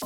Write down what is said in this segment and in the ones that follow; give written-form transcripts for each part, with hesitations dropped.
Hi,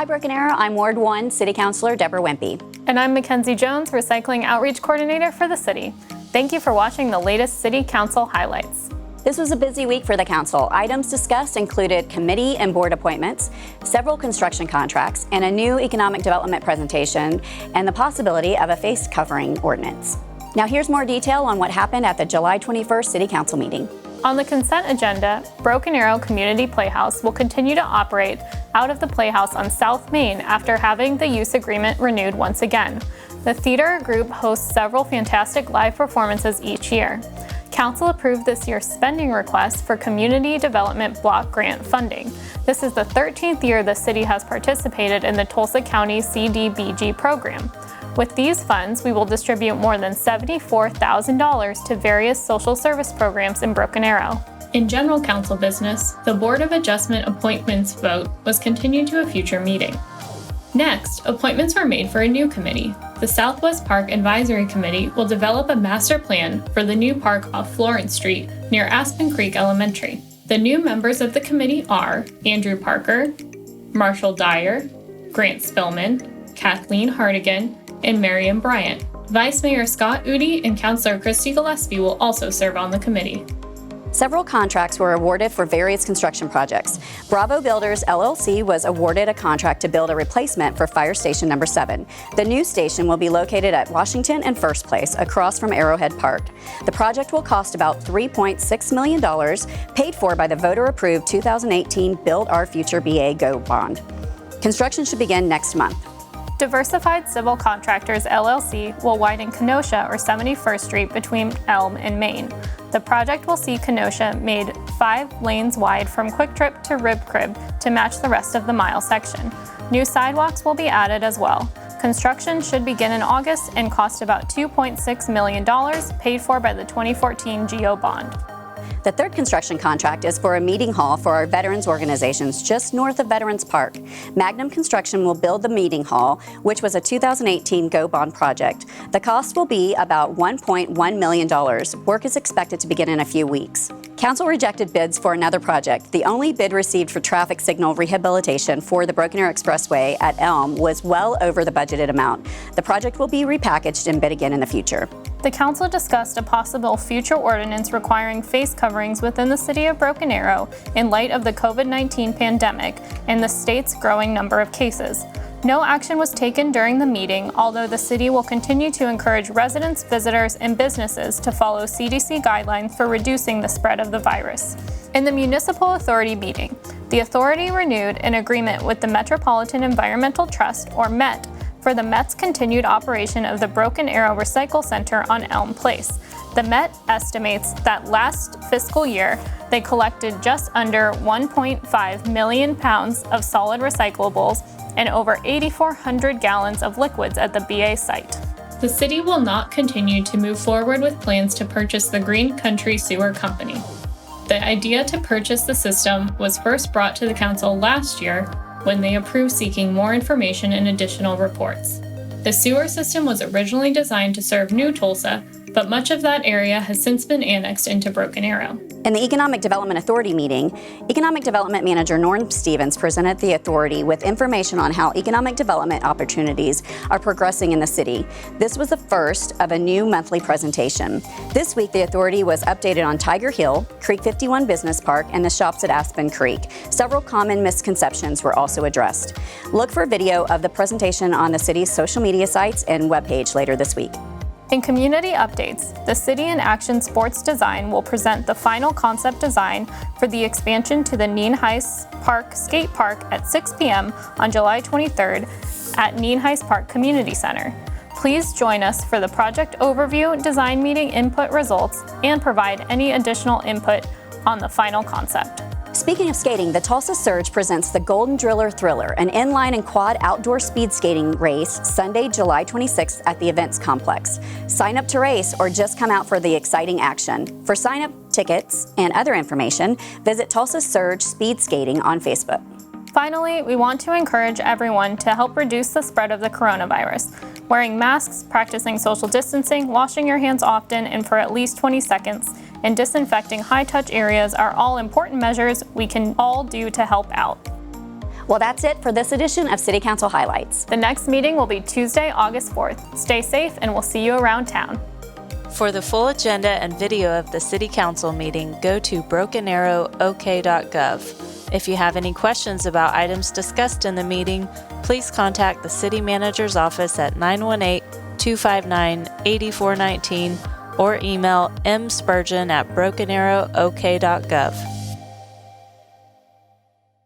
Broken Arrow. I'm Ward 1 City Councilor Deborah Wimpy. And I'm Mackenzie Jones, Recycling Outreach Coordinator for the city. Thank you for watching the latest City Council highlights. This was a busy week for the council. Items discussed included committee and board appointments, several construction contracts, and a new economic development presentation, and the possibility of a face covering ordinance. Now here's more detail on what happened at the July 21st City Council meeting. On the consent agenda, Broken Arrow Community Playhouse will continue to operate out of the Playhouse on South Main after having the use agreement renewed once again. The theater group hosts several fantastic live performances each year. Council approved this year's spending request for Community Development Block Grant funding. This is the 13th year the city has participated in the Tulsa County CDBG program. With these funds, we will distribute more than $74,000 to various social service programs in Broken Arrow. In general council business, the Board of Adjustment appointments vote was continued to a future meeting. Next, appointments were made for a new committee. The Southwest Park Advisory Committee will develop a master plan for the new park off Florence Street near Aspen Creek Elementary. The new members of the committee are Andrew Parker, Marshall Dyer, Grant Spillman, Kathleen Hardigan, and Marion Bryant. Vice Mayor Scott Udi and Councilor Christy Gillespie will also serve on the committee. Several contracts were awarded for various construction projects. Bravo Builders LLC was awarded a contract to build a replacement for Fire Station Number 7. The new station will be located at Washington and First Place, across from Arrowhead Park. The project will cost about $3.6 million, paid for by the voter-approved 2018 Build Our Future BA GO bond. Construction should begin next month. Diversified Civil Contractors LLC will widen Kenosha or 71st Street between Elm and Main. The project will see Kenosha made 5 lanes wide from Quick Trip to Rib Crib to match the rest of the mile section. New sidewalks will be added as well. Construction should begin in August and cost about $2.6 million, paid for by the 2014 GO bond. The third construction contract is for a meeting hall for our veterans organizations just north of Veterans Park. Magnum Construction will build the meeting hall, which was a 2018 GO bond project. The cost will be about $1.1 million. Work is expected to begin in a few weeks. Council rejected bids for another project. The only bid received for traffic signal rehabilitation for the Broken Arrow Expressway at Elm was well over the budgeted amount. The project will be repackaged and bid again in the future. The council discussed a possible future ordinance requiring face coverings within the city of Broken Arrow in light of the COVID-19 pandemic and the state's growing number of cases. No action was taken during the meeting, although the city will continue to encourage residents, visitors, and businesses to follow CDC guidelines for reducing the spread of the virus. In the Municipal Authority meeting, the authority renewed an agreement with the Metropolitan Environmental Trust, or MET, for the MET's continued operation of the Broken Arrow Recycle Center on Elm Place. The MET estimates that last fiscal year, they collected just under 1.5 million pounds of solid recyclables and over 8,400 gallons of liquids at the BA site. The city will not continue to move forward with plans to purchase the Green Country Sewer Company. The idea to purchase the system was first brought to the council last year when they approved seeking more information and additional reports. The sewer system was originally designed to serve New Tulsa, but much of that area has since been annexed into Broken Arrow. In the Economic Development Authority meeting, Economic Development Manager Norm Stevens presented the authority with information on how economic development opportunities are progressing in the city. This was the first of a new monthly presentation. This week, the authority was updated on Tiger Hill, Creek 51 Business Park, and the shops at Aspen Creek. Several common misconceptions were also addressed. Look for a video of the presentation on the city's social media sites and webpage later this week. In community updates, the City in Action Sports Design will present the final concept design for the expansion to the Nienhuis Park Skate Park at 6 p.m. on July 23rd at Nienhuis Park Community Center. Please join us for the project overview, design meeting input results, and provide any additional input on the final concept. Speaking of skating, the Tulsa Surge presents the Golden Driller Thriller, an inline and quad outdoor speed skating race Sunday, July 26th at the Events Complex. Sign up to race or just come out for the exciting action. For sign-up tickets and other information, visit Tulsa Surge Speed Skating on Facebook. Finally, we want to encourage everyone to help reduce the spread of the coronavirus. Wearing masks, practicing social distancing, washing your hands often and for at least 20 seconds, and disinfecting high-touch areas are all important measures we can all do to help out. Well, that's it for this edition of City Council Highlights. The next meeting will be Tuesday, August 4th. Stay safe and we'll see you around town. For the full agenda and video of the City Council meeting, go to brokenarrowok.gov. If you have any questions about items discussed in the meeting, please contact the City Manager's office at 918-259-8419 or email mspurgeon@brokenarrowok.gov.